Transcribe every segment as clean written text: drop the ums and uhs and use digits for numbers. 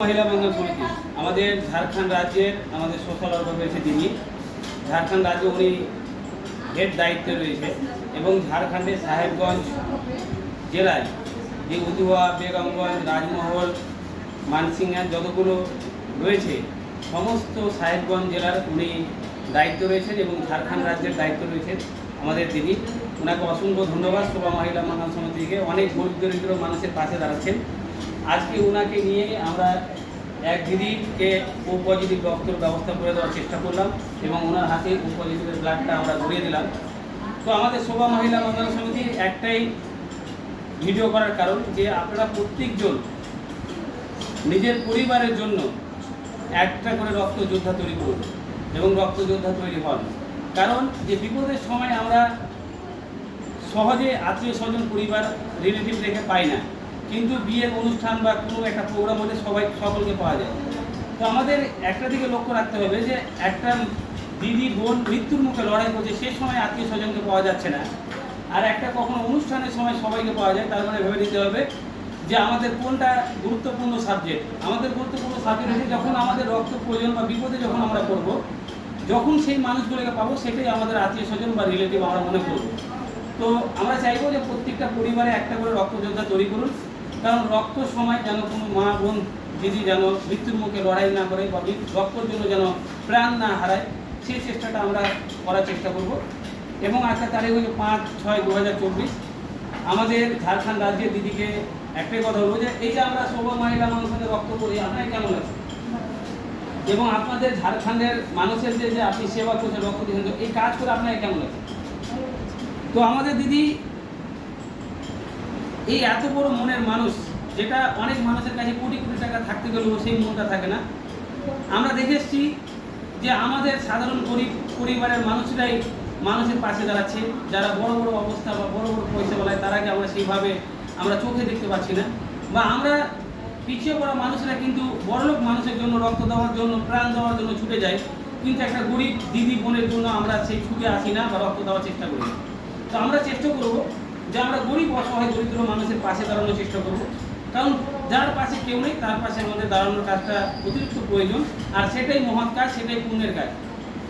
महिला बंधन समिति আমাদের ঝাড়খণ্ড রাজ্যের আমাদের সোশ্যাল ওয়ার্কার রয়েছে তিনি ঝাড়খণ্ড রাজ্যে উনি হেড দায়িত্বে রয়েছে এবং ঝাড়খণ্ডের সাহেবগঞ্জ জেলায় যে উদুয়া বেগমগঞ্জ রাজমহল মানসিংহার যতগুলো রয়েছে সমস্ত সাহেবগঞ্জ জেলার উনি দায়িত্ব রয়েছেন এবং ঝাড়খণ্ড রাজ্যের দায়িত্ব রয়েছেন আমাদের দিদি। ওনাকে অসংখ্য ধন্যবাদ। শোভা মহিলা বন্ধন সমিতি থেকে অনেক গরিব দরিদ্র মানুষের পাশে দাঁড়াচ্ছেন। আজকে ওনাকে নিয়ে আমরা এক দিদিকে ও পজিটিভ রক্তের ব্যবস্থা করে দেওয়ার চেষ্টা করলাম এবং ওনার হাতে ও পজিটিভের ব্লাডটা আমরা ঘুরিয়ে দিলাম। তো আমাদের শোভা মহিলা বন্ধন সমিতির একটাই ভিডিও করার কারণ যে আপনারা প্রত্যেকজন নিজের পরিবারের জন্য একটা করে রক্ত যোদ্ধা তৈরি করুন এবং রক্ত যোদ্ধা তৈরি হন। কারণ যে বিপদের সময় আমরা সহজে আত্মীয় স্বজন পরিবার রিলেটিভ রেখে পাই না, কিন্তু বিয়ের অনুষ্ঠান বা কোনো একটা প্রোগ্রাম হলে সকলকে পাওয়া যায়। তো আমাদের একটা দিকে লক্ষ্য রাখতে হবে যে একটা দিদি বোন মৃত্যুর মুখে লড়াই করছে, সে সময় আত্মীয় স্বজনকে পাওয়া যাচ্ছে না, আর একটা কখনো অনুষ্ঠানের সময় সবাইকে পাওয়া যায়। তার মানে ভেবে নিতে হবে যে আমাদের কোনটা গুরুত্বপূর্ণ সাবজেক্ট। আমাদের গুরুত্বপূর্ণ সাবজেক্ট হচ্ছে যখন আমাদের রক্ত প্রয়োজন বা বিপদে যখন আমরা পড়বো, যখন সেই মানুষগুলোকে পাবো সেটাই আমাদের আত্মীয় স্বজন বা রিলেটিভ আমরা মনে করবো। তো আমরা চাইবো যে প্রত্যেকটা পরিবারে একটা করে রক্তযোদ্ধা তৈরি করুন, কারণ রক্ত সময় যেন কোনো মা বোন দিদি যেন মৃত্যুর মুখে লড়াই না করে বা রক্তর জন্য যেন প্রাণ না হারায়, সেই চেষ্টাটা আমরা করার চেষ্টা করব। এবং আজকের তারিখ হচ্ছে 5/6/2024। আমাদের ঝাড়খণ্ড রাজ্যের দিদিকে একটাই কথা বলবো যে এই যে আমরা শোভা মহিলা মানুষের রক্ত করি, আপনার কেমন লাগছে? এবং আপনাদের ঝাড়খণ্ডের মানুষের যে আপনি সেবা করছেন, রক্ত দিচ্ছেন, এই কাজ করে আপনাকে কেমন লাগছে? তো আমাদের দিদি এই এত বড় মনের মানুষ, যেটা অনেক মানুষের কাছে কোটি কোটি টাকা থাকতে গেলেও সেই মনটা থাকে না। আমরা দেখে এসেছি যে আমাদের সাধারণ গরিব পরিবারের মানুষরাই মানুষের পাশে দাঁড়াচ্ছে, যারা বড় বড় অবস্থা বা বড় বড় পয়সা বলায় তারাকে আমরা সেইভাবে আমরা চোখে দেখতে পাচ্ছি না। বা আমরা পিছিয়ে পড়া মানুষরা কিন্তু বড়লোক মানুষের জন্য রক্ত দেওয়ার জন্য প্রাণ দেওয়ার জন্য ছুটে যায়, কিন্তু একটা গরিব দিদি বোনের জন্য আমরা সেই ছুটে আসি না বা রক্ত দেওয়ার চেষ্টা করি। তো আমরা চেষ্টা করব যে আমরা গরিব অসহায় দরিদ্র মানুষের পাশে দাঁড়ানোর চেষ্টা করব, কারণ যার পাশে কেউ নেই তার পাশে আমাদের দাঁড়ানোর কাজটা অতিরিক্ত প্রয়োজন, আর সেটাই মহৎ কাজ, সেটাই পুণ্যের কাজ।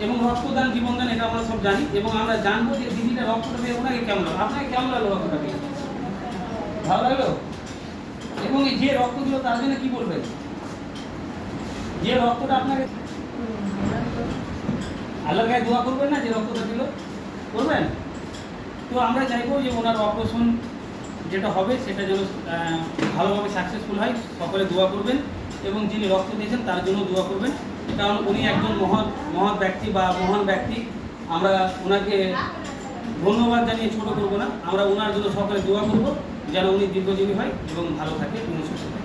এবং রক্তদান জীবনদান এটা আমরা সব জানি, এবং আমরা জানবো যে দিদিটা রক্তটা পেয়ে ওনাকে কেমন লাগলো। আপনাকে কেমন লাগলো রক্তটা পেয়ে? ভালো লাগলো? এবং এই যে রক্ত দিল তার জন্য কি বলবেন? যে রক্তটা আপনাকে আল্লাহর কাছে দোয়া করবেন না যে রক্তটা দিল? করবেন? তো আমরা চাইবো যে ওনার অপারেশন যেটা হবে সেটা যেন ভালোভাবে সাকসেসফুল হয়। সকলে দোয়া করবেন এবং যিনি রক্ত দিয়েছেন তার জন্য দোয়া করবেন, কারণ উনি একজন মহৎ ব্যক্তি বা মহান ব্যক্তি। আমরা ওনাকে ধন্যবাদ জানিয়ে ছোটো করবো না, আমরা ওনার জন্য সকলে দোয়া করবো যেন উনি দীর্ঘজীবী হয় এবং ভালো থাকে এবং সুস্থ থাকে।